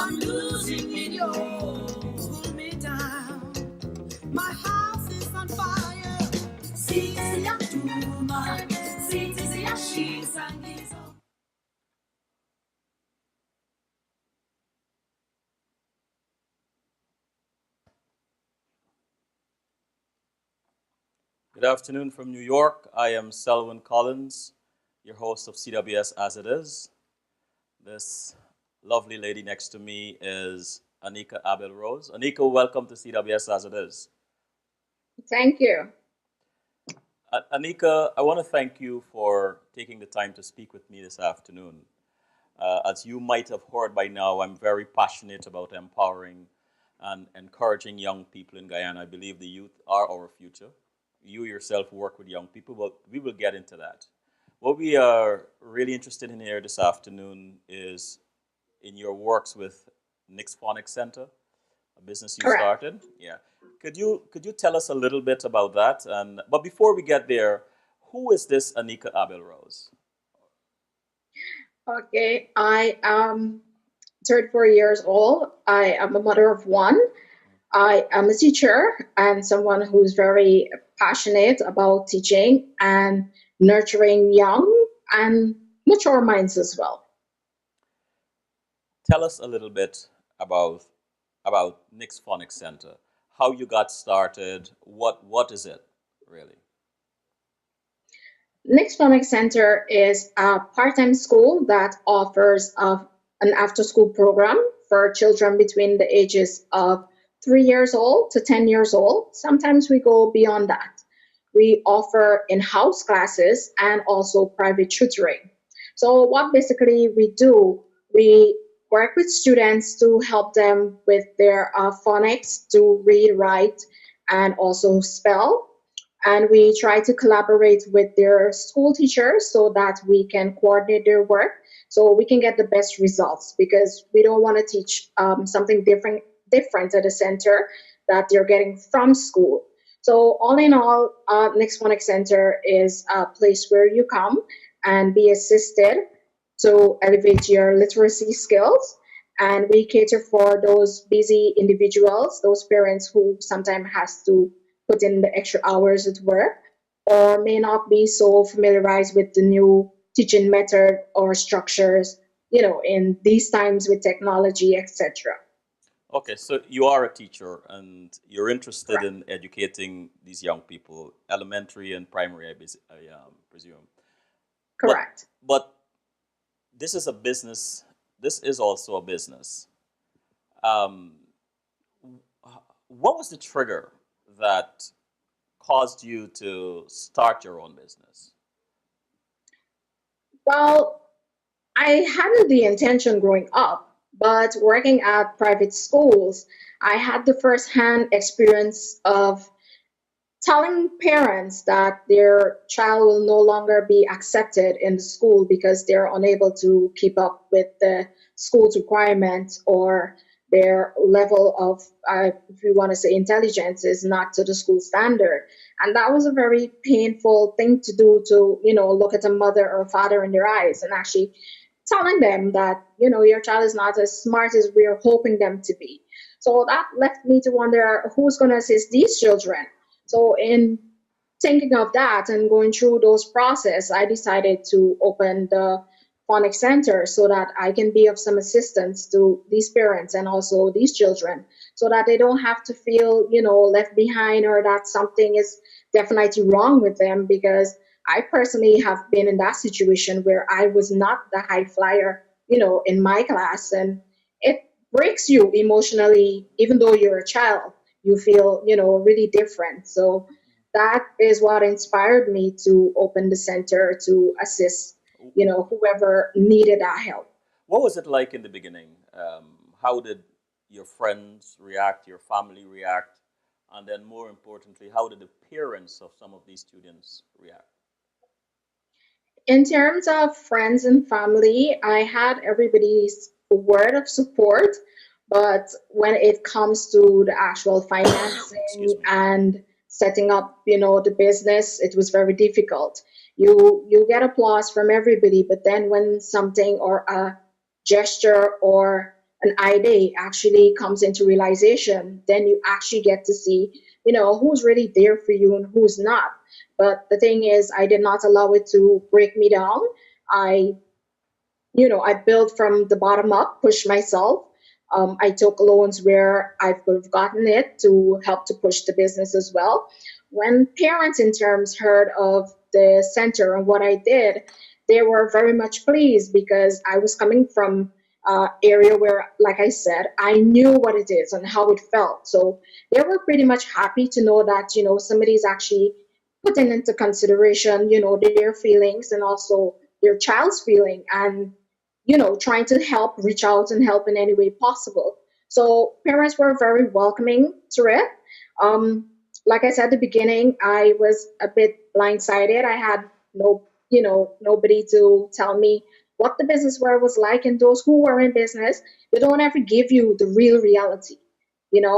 I'm losing video. Pull me down. My house is on fire. Sisi ya tuma. Sisi ya shisangizo. Good afternoon from New York. I am Selwyn Collins, your host of CWS As It Is. This lovely lady next to me is Anika Abel Rose. Anika, welcome to CWS As It Is. Thank you. Anika, I want to thank you for taking the time to speak with me this afternoon. As you might have heard by now, I'm very passionate about empowering and encouraging young people in Guyana. I believe the youth are our future. You yourself work with young people, but we will get into that. What we are really interested in here this afternoon is in your works with Nick's Phonics Center, a business you Correct. started. Yeah. Could you tell us a little bit about that? And but before we get there, who is this Anika Abel Rose? Okay, I am 34 years old. I am a mother of one. I am a teacher and someone who's very passionate about teaching and nurturing young and mature minds as well. Tell us a little bit about Nick's Phonics Center. How you got started? What is it really? Next Phonics Center is a part-time school that offers an after-school program for children between the ages of 3 years old to 10 years old. Sometimes we go beyond that. We offer in-house classes and also private tutoring. So what basically we do, we work with students to help them with their phonics to read, write, and also spell, and we try to collaborate with their school teachers so that we can coordinate their work so we can get the best results because we don't want to teach something different at the center that they're getting from school. So all in all, Next Phonics Center is a place where you come and be assisted to elevate your literacy skills. And we cater for those busy individuals, those parents who sometimes has to put in the extra hours at work or may not be so familiarized with the new teaching method or structures, in these times with technology, etc. Okay, so you are a teacher and you're interested Correct. in educating these young people, elementary and primary, I presume. But Correct. but this is a business. This is also a business. Um, what was the trigger that caused you to start your own business? Well, I hadn't the intention growing up, but working at private schools, I had the first-hand experience of telling parents that their child will no longer be accepted in the school because they're unable to keep up with the school's requirements or their level of, if you want to say, intelligence is not to the school standard. And that was a very painful thing to do to, look at a mother or father in their eyes and actually telling them that, your child is not as smart as we're hoping them to be. So that left me to wonder who's going to assist these children. So in thinking of that and going through those process, I decided to open the phonics center so that I can be of some assistance to these parents and also these children so that they don't have to feel, left behind or that something is definitely wrong with them because I personally have been in that situation where I was not the high flyer, in my class and it breaks you emotionally even though you're a child you feel really different. So that is what inspired me to open the center to assist whoever needed that help. What was it like in the beginning? How did your friends react, your family react, and then more importantly, how did the parents of some of these students react? In terms of friends and family, I had everybody's word of support, but when it comes to the actual Excuse financing me. and setting up, the business, it was very difficult. You get applause from everybody, but then when something or a gesture or an ID actually comes into realization, then you actually get to see, who's really there for you and who's not. But the thing is, I did not allow it to break me down. I I built from the bottom up, pushed myself. I took loans where I could have gotten it to help to push the business as well. When parents, in terms, heard of the center and what I did, they were very much pleased because I was coming from area where, like I said, I knew what it is and how it felt. So they were pretty much happy to know that somebody's actually putting into consideration their feelings and also their child's feeling, and trying to help, reach out and help in any way possible. So parents were very welcoming to it. Um, like I said at the beginning, I was a bit blindsided. I had nobody to tell me what the business world was like, and those who were in business, they don't ever give you the real reality.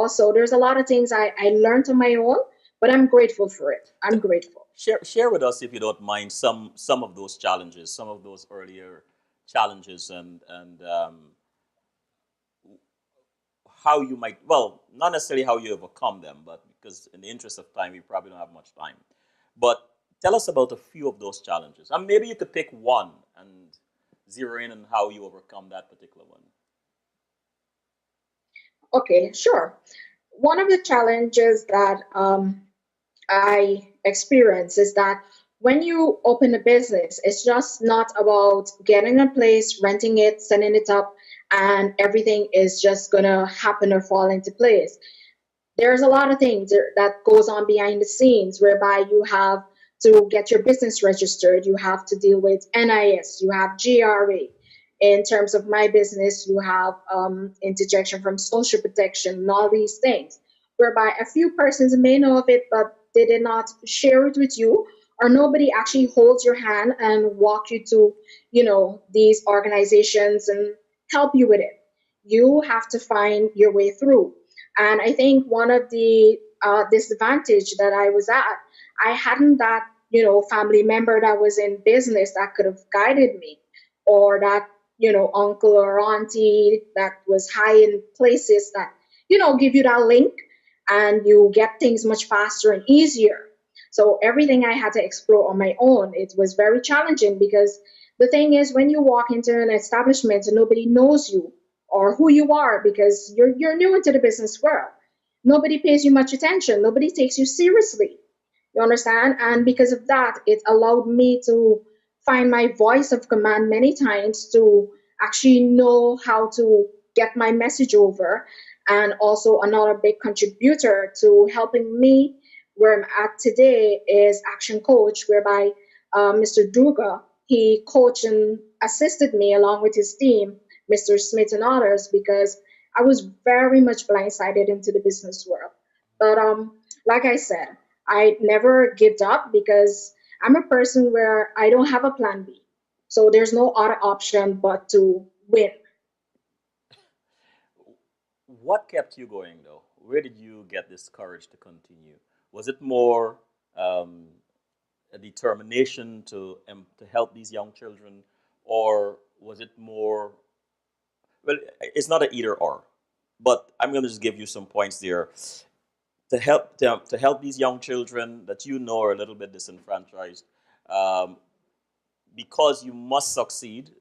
So there's a lot of things I learned on my own, but I'm grateful for it. I'm grateful. Share with us, if you don't mind, some of those challenges, some of those earlier challenges, and how you might, well, not necessarily how you overcome them, but because in the interest of time, we probably don't have much time. But tell us about a few of those challenges, and maybe you could pick one and zero in on how you overcome that particular one. Okay, sure. One of the challenges that I experience is that when you open a business, it's just not about getting a place, renting it, setting it up, and everything is just gonna happen or fall into place. There's a lot of things that goes on behind the scenes whereby you have to get your business registered, you have to deal with NIS, you have GRA. In terms of my business, you have interjection from social protection and all these things, whereby a few persons may know of it, but they did not share it with you, or nobody actually holds your hand and walk you to, these organizations and help you with it. You have to find your way through. And I think one of the disadvantage that I was at, I hadn't that family member that was in business that could have guided me, or that uncle or auntie that was high in places that give you that link, and you get things much faster and easier. So everything I had to explore on my own. It was very challenging because the thing is, when you walk into an establishment and nobody knows you or who you are, because you're new into the business world, nobody pays you much attention, nobody takes you seriously. You understand? And because of that, it allowed me to find my voice of command many times, to actually know how to get my message over. And also, another big contributor to helping me where I'm at today is Action Coach, whereby Mr. Duga, he coached and assisted me along with his team, Mr. Smith and others, because I was very much blindsided into the business world. But like I said, I never give up because I'm a person where I don't have a plan B. So there's no other option but to win. What kept you going, though? Where did you get this courage to continue? Was it more um, a determination to help these young children, or was it more? Well, it's not an either or, but I'm going to just give you some points there to help these young children that you know are a little bit disenfranchised, um, because you must succeed.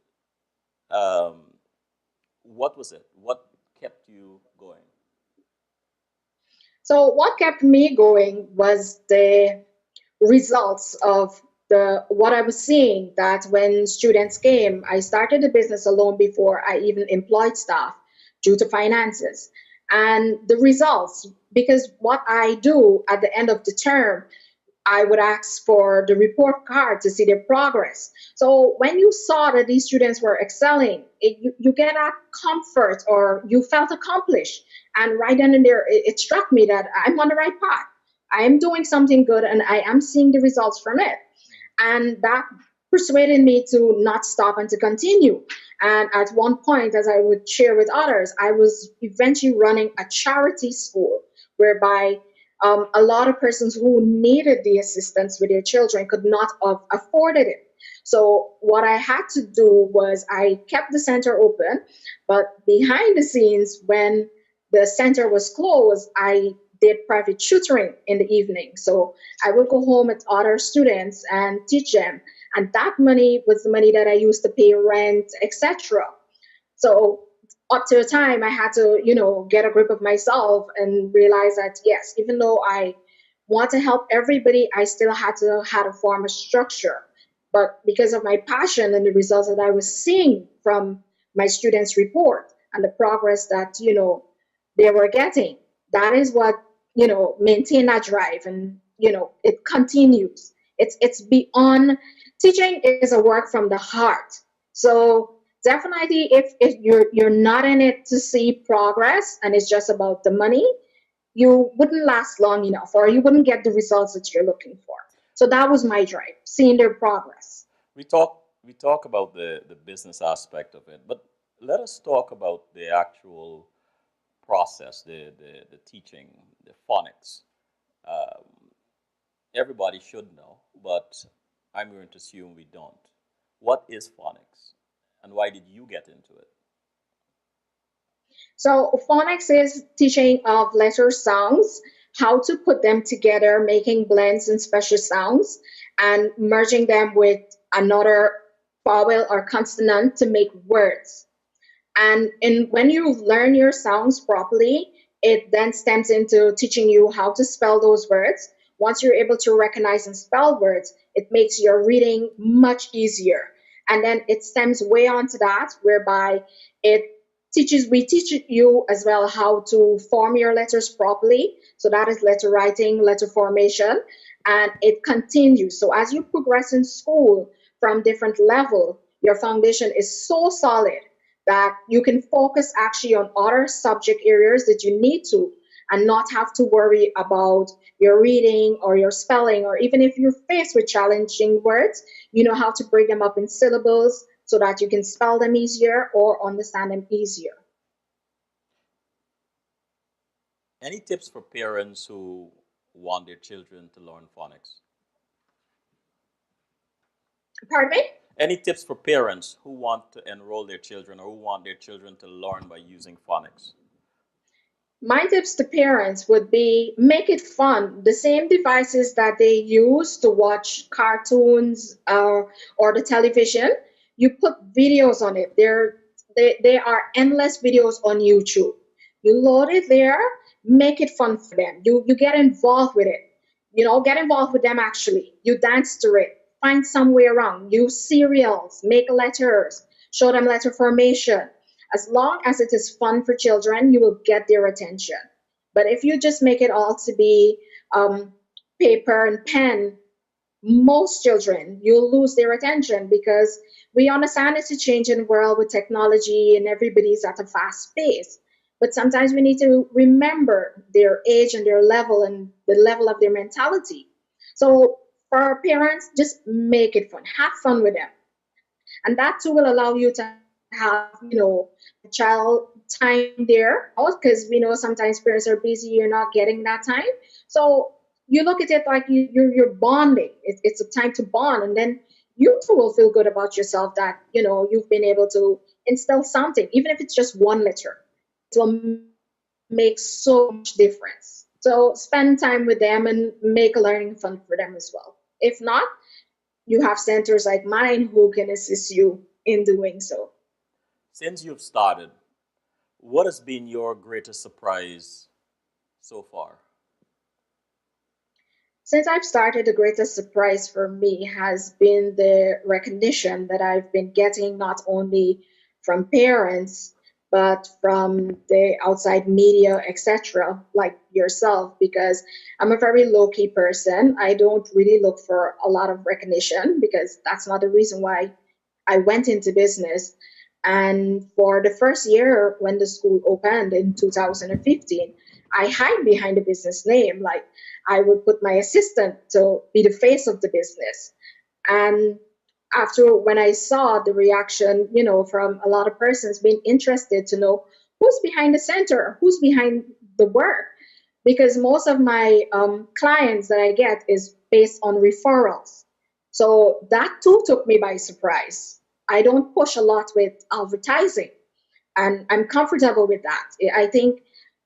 Um, what was it? What kept you going? So what kept me going was the results of the what I was seeing, that when students came, I started the business alone before I even employed staff due to finances. And the results, because what I do at the end of the term, I would ask for the report card to see their progress. So when you saw that these students were excelling, you get a comfort, or you felt accomplished. And right then and there, it struck me that I'm on the right path. I am doing something good and I am seeing the results from it. And that persuaded me to not stop and to continue. And at one point, as I would share with others, I was eventually running a charity school whereby a lot of persons who needed the assistance with their children could not have afforded it. So what I had to do was I kept the center open, but behind the scenes, when the center was closed, I did private tutoring in the evening. So I would go home with other students and teach them. And that money was the money that I used to pay rent, etc. So up to a time, I had to, get a grip of myself and realize that yes, even though I want to help everybody, I still had to have a form of structure. But because of my passion and the results that I was seeing from my students' report and the progress that they were getting, that is what maintain that drive, and it continues. It's beyond teaching is a work from the heart. So definitely, if you're not in it to see progress and it's just about the money, you wouldn't last long enough, or you wouldn't get the results that you're looking for. So that was my drive, seeing their progress. We talk about the business aspect of it, but let us talk about the actual process, the teaching, the phonics. Um, Everybody should know, but I'm going to assume we don't. What is phonics, and why did you get into it? So phonics is teaching of letter sounds, how to put them together, making blends and special sounds, and merging them with another vowel or consonant to make words. And when you learn your sounds properly, it then stems into teaching you how to spell those words. Once you're able to recognize and spell words, it makes your reading much easier. And then it stems way on to that, whereby it we teach you as well how to form your letters properly. So that is letter writing, letter formation, and it continues. So as you progress in school from different level, your foundation is so solid that you can focus actually on other subject areas that you need to, and not have to worry about your reading or your spelling, or even if you're faced with challenging words, you know how to break them up in syllables so that you can spell them easier or understand them easier. Any tips for parents who want their children to learn phonics? Pardon me? Any tips for parents who want to enroll their children or who want their children to learn by using phonics? My tips to parents would be make it fun. The same devices that they use to watch cartoons or the television, you put videos on it. There are endless videos on YouTube. You load it there, make it fun for them. You get involved with it. Get involved with them actually. You dance to it. Find some way around. Use cereals, make letters, show them letter formation. As long as it is fun for children, you will get their attention. But if you just make it all to be um, paper and pen, most children, you'll lose their attention, because we understand it's a changing world with technology and everybody's at a fast pace. But sometimes we need to remember their age and their level and the level of their mentality. So for our parents, just make it fun. Have fun with them, and that too will allow you to have child time there, because we know sometimes parents are busy, you're not getting that time. So you look at it like you're bonding. It's a time to bond, and then you too will feel good about yourself that you've been able to instill something, even if it's just one letter. It will make so much difference. So spend time with them and make learning fun for them as well. If not, you have centers like mine who can assist you in doing so. Since you've started, what has been your greatest surprise so far? Since I've started, the greatest surprise for me has been the recognition that I've been getting, not only from parents, but from the outside media, etc., like yourself, because I'm a very low key person. I don't really look for a lot of recognition, because that's not the reason why I went into business. And for the first year when the school opened in 2015, I hide behind the business name. Like, I would put my assistant to be the face of the business. And after, when I saw the reaction, from a lot of persons being interested to know who's behind the center, who's behind the work, because most of my clients that I get is based on referrals. So that too took me by surprise. I don't push a lot with advertising, and I'm comfortable with that. I think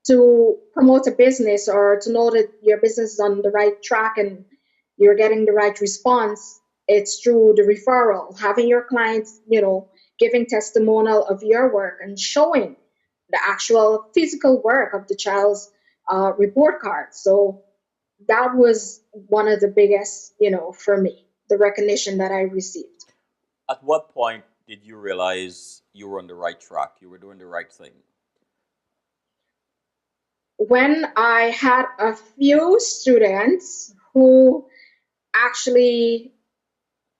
to promote a business or to know that your business is on the right track and you're getting the right response, it's through the referral, having your clients, giving testimonial of your work and showing the actual physical work of the child's report card. So that was one of the biggest, for me, the recognition that I received. At what point did you realize you were on the right track? You were doing the right thing? When I had a few students who actually,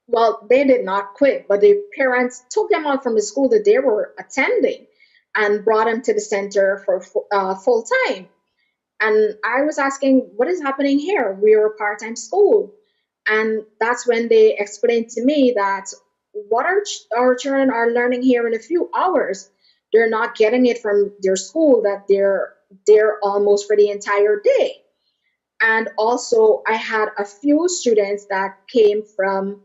well, they did not quit, but their parents took them out from the school that they were attending and brought them to the center for full time. And I was asking, what is happening here? We're a part time school. And that's when they explained to me that what our children are learning here in a few hours, they're not getting it from their school, that they're almost for the entire day. And also, I had a few students that came from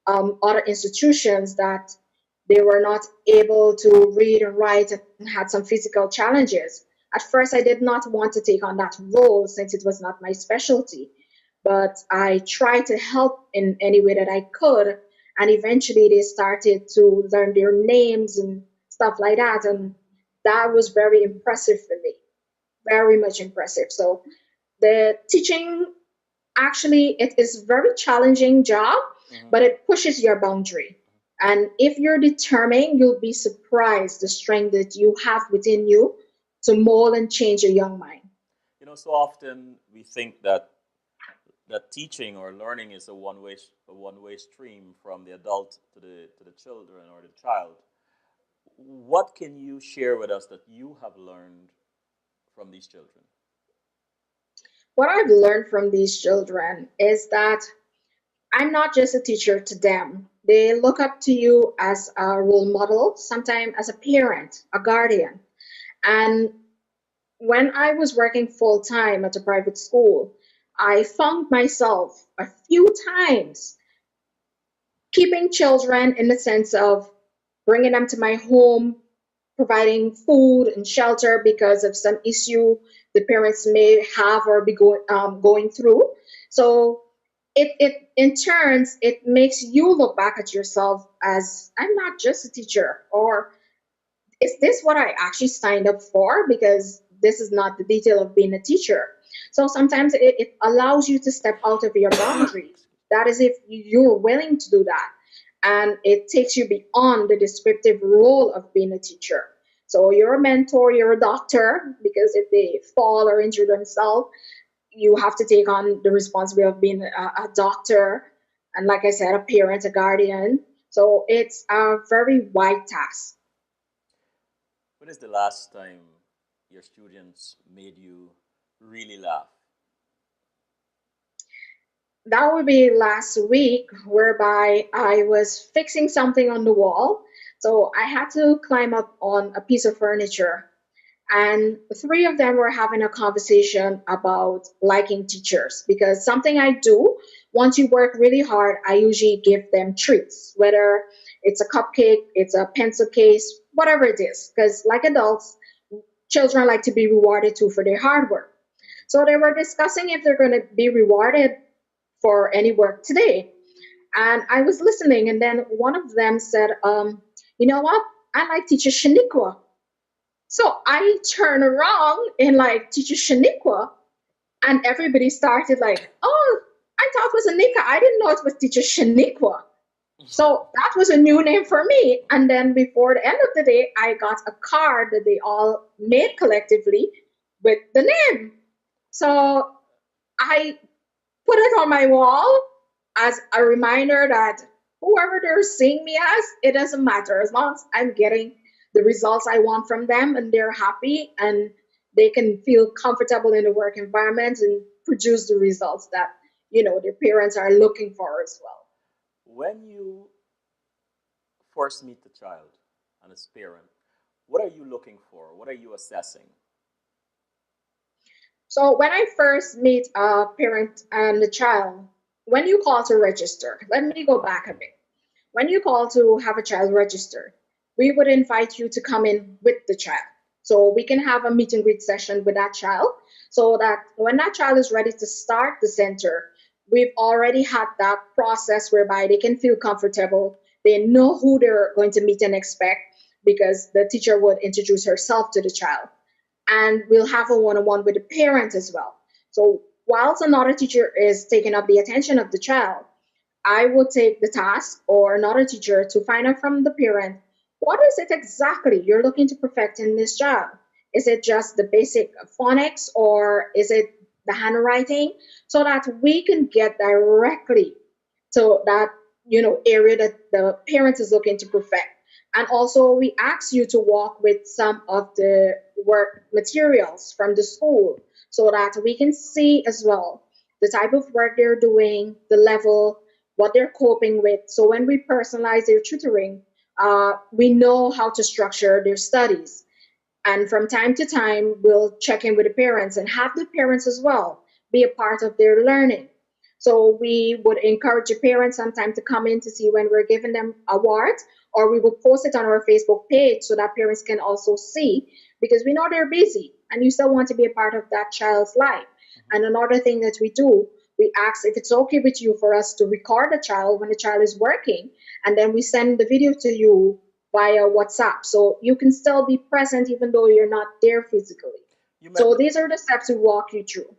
other institutions that they were not able to read and write and had some physical challenges. At first, I did not want to take on that role since it was not my specialty, but I tried to help in any way that I could. And eventually, they started to learn their names and stuff like that. And that was very impressive for me, very much impressive. So, the teaching, actually, it is a very challenging job, Hmm. but it pushes your boundary. And if you're determined, you'll be surprised the strength that you have within you to mold and change a young mind. So often we think that teaching or learning is a one-way stream from the adult to the children or the child. What can you share with us that you have learned from these children? What I've learned from these children is that I'm not just a teacher to them. They look up to you as a role model, sometimes as a parent, a guardian. And when I was working full time at a private school, I found myself a few times keeping children in the sense of bringing them to my home, providing food and shelter because of some issue the parents may have or be going through. So it in turns it makes you look back at yourself as I'm not just a teacher, or is this what I actually signed up for? Because this is not the detail of being a teacher. So sometimes it allows you to step out of your boundary. That is if you're willing to do that. And it takes you beyond the descriptive role of being a teacher. So you're a mentor, you're a doctor, because if they fall or injure themselves, you have to take on the responsibility of being a doctor. And like I said, a parent, a guardian. So it's a very wide task. When is the last time your students made you really laugh? That would be last week, whereby I was fixing something on the wall. So I had to climb up on a piece of furniture, and three of them were having a conversation about liking teachers, because something I do, once you work really hard, I usually give them treats, whether it's a cupcake, it's a pencil case, whatever it is, because like adults, children like to be rewarded too for their hard work. So they were discussing if they're going to be rewarded for any work today. And I was listening, and then one of them said, you know what? I like teacher Shaniqua. So I turn around and like teacher Shaniqua, and everybody started like, oh, I thought it was Anika. I didn't know it was teacher Shaniqua. So that was a new name for me. And then before the end of the day, I got a card that they all made collectively with the name. So I put it on my wall as a reminder that whoever they're seeing me as, it doesn't matter. As long as I'm getting the results I want from them and they're happy and they can feel comfortable in the work environment and produce the results that, their parents are looking for as well. When you first meet the child and its parent, what are you looking for? What are you assessing? So when I first meet a parent and the child, when you call to register, let me go back a bit. When you call to have a child registered, we would invite you to come in with the child. So we can have a meet and greet session with that child so that when that child is ready to start the center, we've already had that process whereby they can feel comfortable. They know who they're going to meet and expect because the teacher would introduce herself to the child. And we'll have a one on one with the parent as well. So, whilst another teacher is taking up the attention of the child, I would take the task or another teacher to find out from the parent what is it exactly you're looking to perfect in this child? Is it just the basic phonics or is it the handwriting? So that we can get directly to that area that the parent is looking to perfect. And also we ask you to walk with some of the work materials from the school so that we can see as well the type of work they're doing, the level, what they're coping with. So when we personalize their tutoring, we know how to structure their studies. And from time to time, we'll check in with the parents and have the parents as well be a part of their learning. So we would encourage the parents sometimes to come in to see when we're giving them awards, or we will post it on our Facebook page so that parents can also see because we know they're busy and you still want to be a part of that child's life. And another thing that we do, we ask if it's okay with you for us to record the child when the child is working, and then we send the video to you via WhatsApp. So you can still be present even though you're not there physically. You So met, these are the steps we walk you through.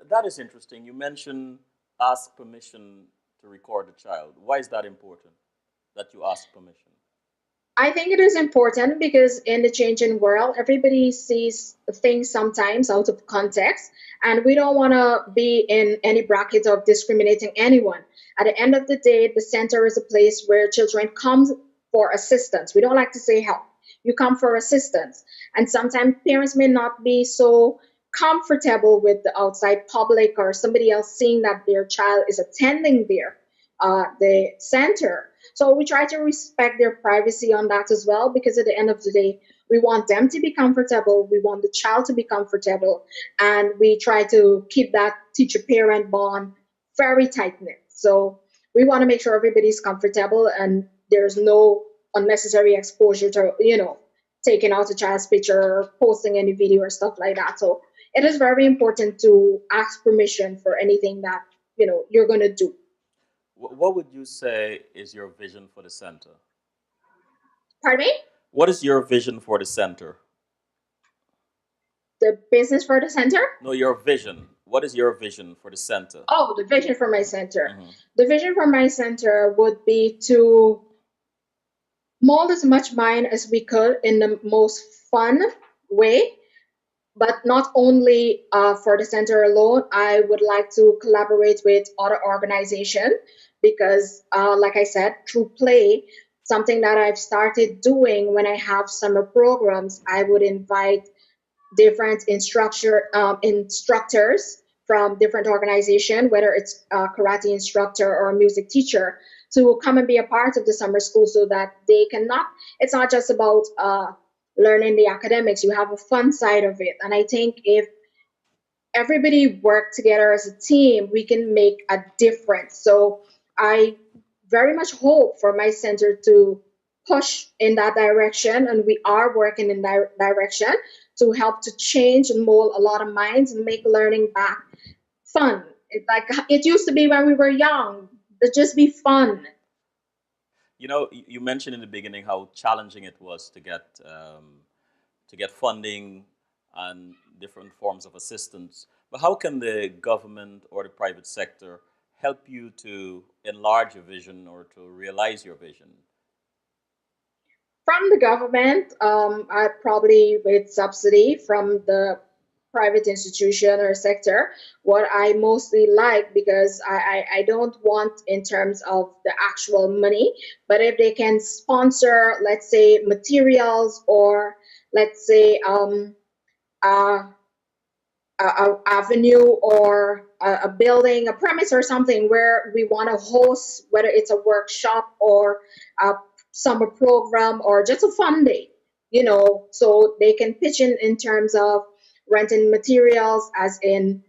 that is interesting. You mentioned ask permission to record the child. Why is that important that you ask permission? I think it is important because in the changing world, everybody sees things sometimes out of context, and we don't want to be in any bracket of discriminating anyone. At the end of the day, the center is a place where children come for assistance. We don't like to say help. You come for assistance. And sometimes parents may not be so comfortable with the outside public or somebody else seeing that their child is attending there, the center. So we try to respect their privacy on that as well, because at the end of the day, we want them to be comfortable. We want the child to be comfortable. And we try to keep that teacher parent bond very tight knit. So we want to make sure everybody's comfortable and there's no unnecessary exposure to, taking out a child's picture or posting any video or stuff like that. So it is very important to ask permission for anything that, you're going to do. What would you say is your vision for the center? Pardon me? What is your vision for the center? The business for the center? No, your vision. What is your vision for the center? Oh, the vision for my center. Mhm. The vision for my center would be to mold as much mind as we could in the most fun way, but not only for the center alone. I would like to collaborate with other organizations because, like I said, through play, something that I've started doing when I have summer programs, I would invite different instructors from different organizations, whether it's a karate instructor or a music teacher, to come and be a part of the summer school so that they cannot, it's not just about learning the academics, you have a fun side of it. And I think if everybody work together as a team, we can make a difference. So I very much hope for my center to push in that direction, and we are working in that direction to help to change and mold a lot of minds and make learning back fun. Like it used to be when we were young. It just be fun. You mentioned in the beginning how challenging it was to get funding and different forms of assistance. But how can the government or the private sector help you to enlarge your vision or to realize your vision? From the government, I probably with subsidy from the private institution or sector. What I mostly like, because I don't want in terms of the actual money, but if they can sponsor, let's say, materials, or let's say a, avenue or a building, a premise or something where we want to host, whether it's a workshop or a summer program or just a fun day, so they can pitch in terms of renting materials, as in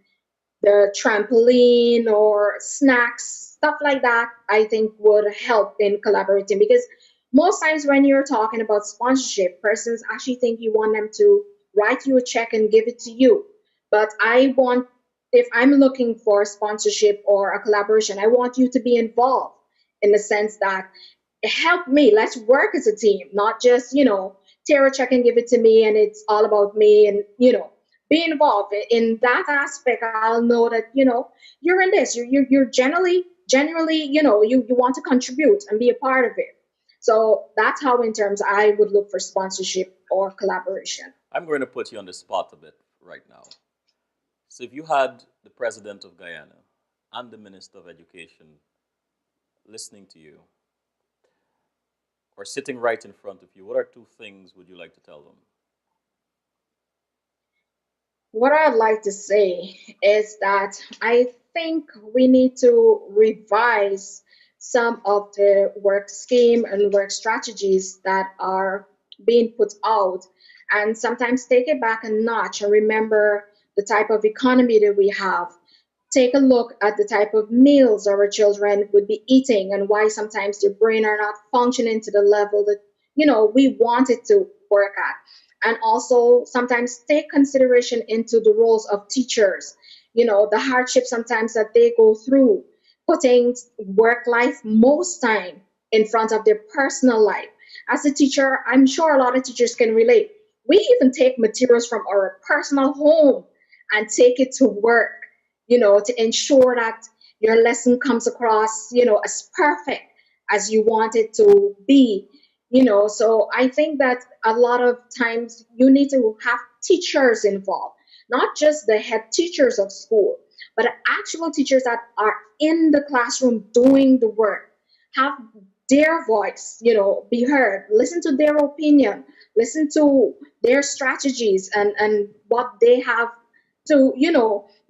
the trampoline or snacks, stuff like that, I think would help in collaborating because most times when you're talking about sponsorship, persons actually think you want them to write you a check and give it to you. But I want, if I'm looking for sponsorship or a collaboration, I want you to be involved in the sense that help me, let's work as a team, not just, tear a check and give it to me and it's all about me and, be involved in that aspect. I'll know that you're in this, you're genuinely you want to contribute and be a part of it. So that's how in terms I would look for sponsorship or collaboration. I'm going to put you on the spot a bit right now. So if you had the president of Guyana and the minister of education listening to you or sitting right in front of you, what are two things would you like to tell them? What I'd like to say is that I think we need to revise some of the work scheme and work strategies that are being put out and sometimes take it back a notch and remember the type of economy that we have. Take a look at the type of meals our children would be eating and why sometimes their brain are not functioning to the level that we want it to work at, and also sometimes take consideration into the roles of teachers, the hardship sometimes that they go through, putting work life most time in front of their personal life. As a teacher, I'm sure a lot of teachers can relate. We even take materials from our personal home and take it to work, to ensure that your lesson comes across, as perfect as you want it to be. So I think that a lot of times you need to have teachers involved, not just the head teachers of school, but actual teachers that are in the classroom doing the work. Have their voice, be heard, listen to their opinion, listen to their strategies and what they have to,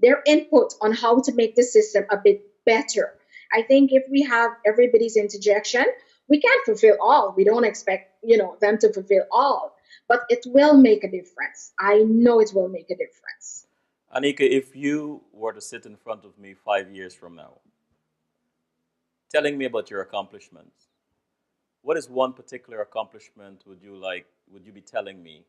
their input on how to make the system a bit better. I think if we have everybody's interjection, we can't fulfill all. We don't expect, them to fulfill all, but it will make a difference. I know it will make a difference. Anika, if you were to sit in front of me 5 years from now, telling me about your accomplishments, what is one particular accomplishment would you be telling me?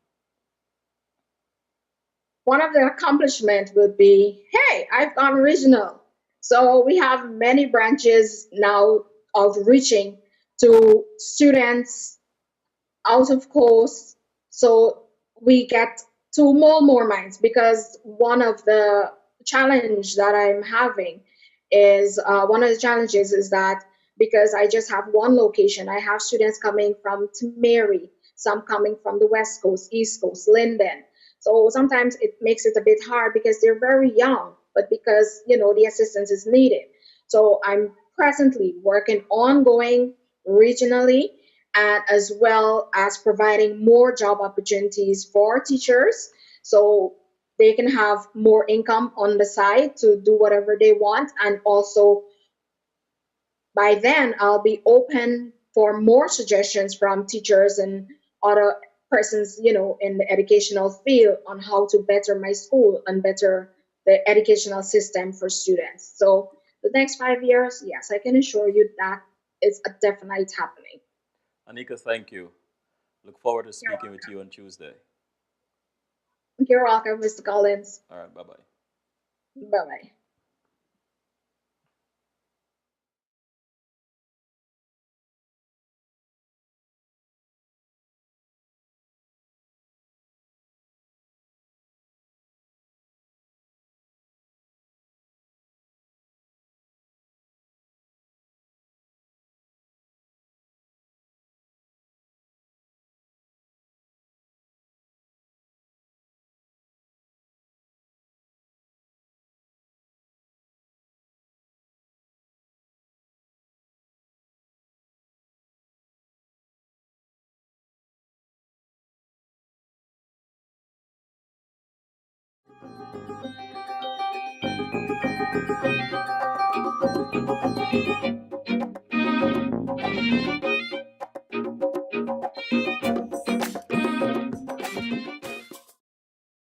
One of the accomplishments would be, hey, I've gone regional. So we have many branches now of reaching to students out of course. So we get to more minds because one of the challenge that I'm having is one of the challenges is that because I just have one location, I have students coming from Mary, some coming from the West Coast, East Coast, Linden. So sometimes it makes it a bit hard because they're very young, but because the assistance is needed. So I'm presently working ongoing regionally and as well as providing more job opportunities for teachers so they can have more income on the side to do whatever they want. And also by then I'll be open for more suggestions from teachers and other persons, in the educational field on how to better my school and better the educational system for students. So the next 5 years, yes, I can assure you that is a definite happening. Anika, thank you. Look forward to You're speaking with you on Tuesday. You're welcome, Mr. Collins. All right, bye bye. Bye bye.